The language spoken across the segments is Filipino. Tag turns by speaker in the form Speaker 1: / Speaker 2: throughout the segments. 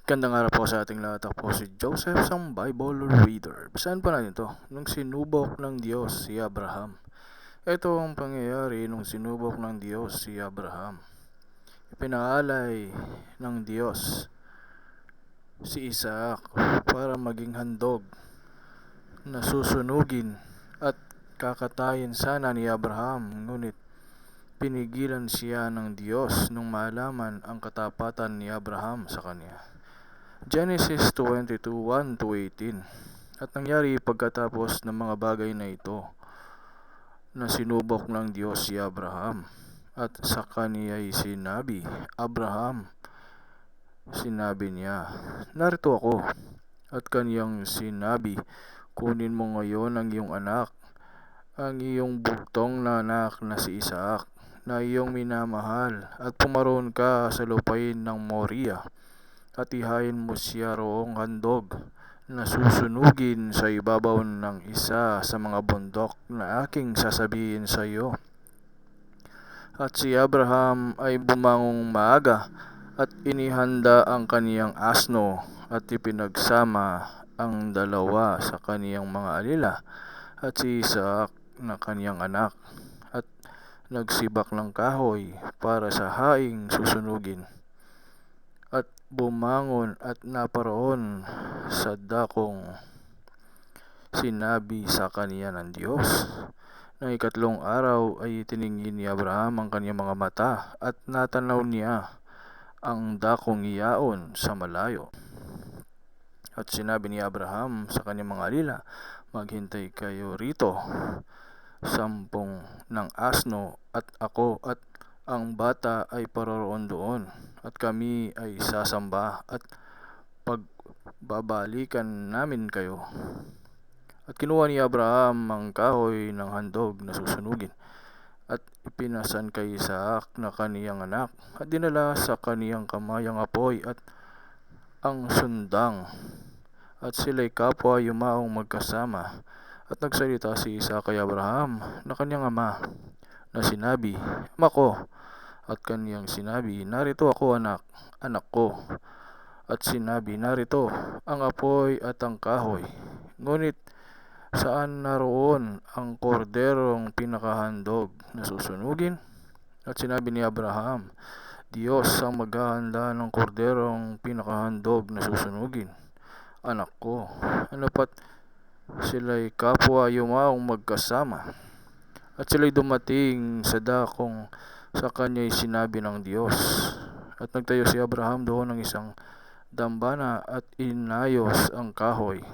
Speaker 1: Gandang araw po sa ating lahat. Ako po si Joseph, isang Bible reader. Basahin po natin ito. Nung sinubok ng Diyos si Abraham. Ito ang pangyayari nung sinubok ng Diyos si Abraham. Ipinaalay ng Diyos si Isaac para maging handog na susunugin at kakatayin sana ni Abraham. Ngunit pinigilan siya ng Diyos nung malaman ang katapatan ni Abraham sa kanya. Genesis 22:1-18. At nangyari pagkatapos ng mga bagay na ito, na sinubok ng Diyos si Abraham, at sa kaniya'y sinabi, Abraham, sinabi niya, narito ako. At kaniyang sinabi, kunin mo ngayon ang iyong anak, ang iyong bugtong na anak na si Isaac, na iyong minamahal, at pumaroon ka sa lupain ng Moriah, at ihayin mo siya roong handog na susunugin sa ibabaw ng isa sa mga bundok na aking sasabihin sa iyo. At si Abraham ay bumangong maaga at inihanda ang kaniyang asno at ipinagsama ang dalawa sa kaniyang mga alila at si Isaac na kaniyang anak, at nagsibak ng kahoy para sa haing susunugin. At bumangon at naparoon sa dakong sinabi sa kaniya ng Diyos. Nang ikatlong araw ay tiningin ni Abraham ang kanyang mga mata at natanaw niya ang dakong iyaon sa malayo. At sinabi ni Abraham sa kanyang mga alila, maghintay kayo rito 10 ng asno at ako at ang bata ay paroroon doon, at kami ay sasamba at pagbabalikan namin kayo. At kinuha ni Abraham ang kahoy ng handog na susunugin at ipinasan kay Isaac na kaniyang anak, at dinala sa kaniyang kamay ang apoy at ang sundang, at sila'y kapwa yumaong magkasama. At nagsalita si Isaac kay Abraham na kaniyang ama, na sinabi, ama ko. At kaniyang sinabi, narito ako anak, anak ko. At sinabi, narito ang apoy at ang kahoy. Ngunit saan naroon ang korderong pinakahandog na susunugin? At sinabi ni Abraham, Diyos ang maghahanda ng korderong pinakahandog na susunugin, anak ko. Ano pat sila'y kapwa yumaong magkasama. At sila'y dumating sa dakong sa kanya'y sinabi ng Diyos. At nagtayo si Abraham doon ng isang dambana at inayos ang kahoy.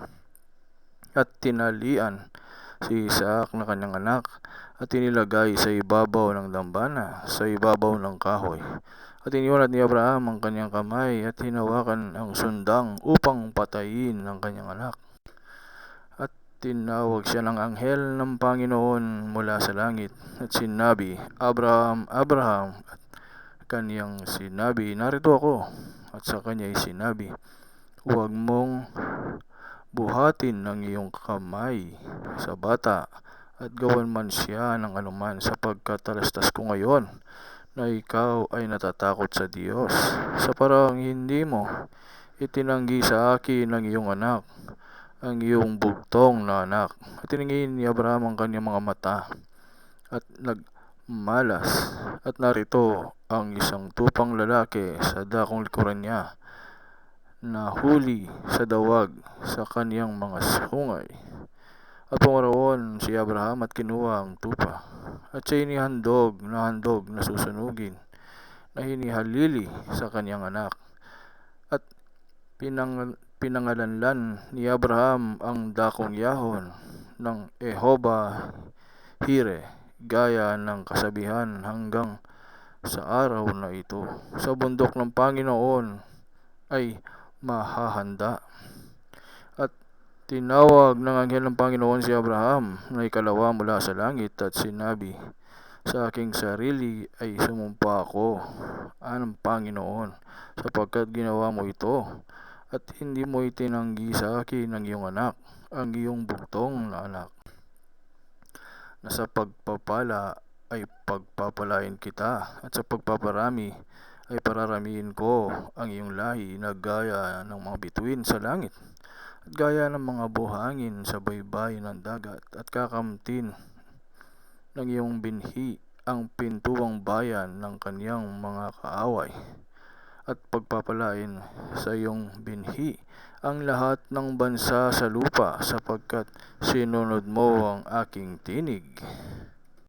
Speaker 1: At tinalian si Isaac na kanyang anak at inilagay sa ibabaw ng dambana, sa ibabaw ng kahoy. At iniwanat ni Abraham ang kanyang kamay at hinawakan ang sundang upang patayin ang kanyang anak. At tinawag siya ng anghel ng Panginoon mula sa langit at sinabi, Abraham, Abraham. At kaniyang sinabi, narito ako. At sa kanya'y sinabi, huwag mong buhatin ang iyong kamay sa bata at gawan man siya ng anuman, sapagkat talastas ko ngayon na ikaw ay natatakot sa Diyos, sa parang hindi mo itinanggi sa akin ang iyong anak, ang iyong bugtong na anak. At tiningin ni Abraham ang kanyang mga mata at nagmalas, at narito ang isang tupang lalaki sa dakong likuran niya, na huli sa dawag sa kaniyang mga sungay. At pumaroon si Abraham at kinuha ang tupa, at siya inihandog na susunugin, na hinihalili sa kaniyang anak. At pinangalanlan ni Abraham ang dakong yahon ng Jehovah Hire, gaya ng kasabihan hanggang sa araw na ito. Sa bundok ng Panginoon ay mahahanda. At tinawag ng anghel ng Panginoon si Abraham na ikalawa mula sa langit at sinabi, sa aking sarili ay sumumpa ako, ang Panginoon, sapagkat ginawa mo ito at hindi mo itinanggi sa akin ang iyong anak, ang iyong bugtong na anak, na sa pagpapala ay pagpapalain kita, at sa pagpaparami ay pararamihin ko ang iyong lahi na gaya ng mga bituin sa langit, at gaya ng mga buhangin sa baybayin ng dagat, at kakamtin ng iyong binhi ang pintuang bayan ng kaniyang mga kaaway, at pagpapalain sa iyong binhi ang lahat ng bansa sa lupa, sapagkat sinunod mo ang aking tinig.